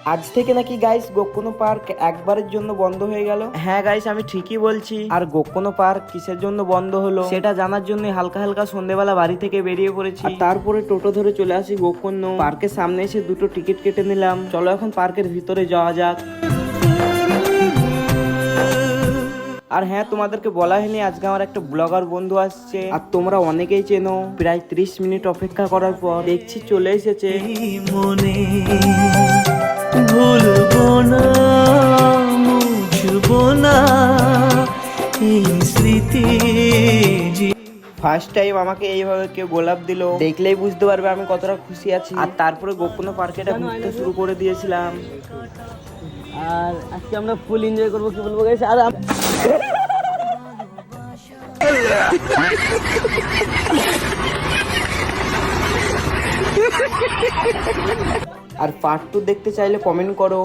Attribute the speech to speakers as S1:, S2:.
S1: আজ থেকে নাকি গাইস গোকোনো পার্ক একবারের জন্য বন্ধ হয়ে গেল। হ্যাঁ গাইস, আমি ঠিকই বলছি। আর গোকোনো পার্ক কিসের জন্য বন্ধ হলো সেটা জানার জন্য হালকা হালকা সন্ধ্যেবেলা বাড়ি থেকে বেরিয়ে পড়েছি। আর তারপরে টোটো ধরে চলে আসি গোকোনো পার্কের সামনে। এসে দুটো টিকিট কেটে নিলাম। চলো এখন পার্কের ভিতরে যাওয়া যাক। আর হ্যাঁ, তোমাদেরকে বলা হয়নি, আজকে আমার একটা ব্লগার বন্ধু আসছে। আর তোমরা অনেকেই চেনো। প্রায় 30 মিনিট অপেক্ষা করার পর দেখছি চলে এসেছে।
S2: মনে ভুলবো না, মুছবো না এই স্মৃতি।
S1: ফার্স্ট টাইম আমাকে এইভাবে কেউ গোলাপ দিল, দেখলেই বুঝতে পারবে আমি কতটা খুশি আছি। আর তারপরে গোকোনো পার্কেটা ঘুরতে শুরু করে দিয়েছিলাম।
S3: আর আজকে আমরা ফুল এনজয় করবো, কি বলবো গাইস। আর
S1: আর পার্ট 2 দেখতে চাইলে কমেন্ট করো।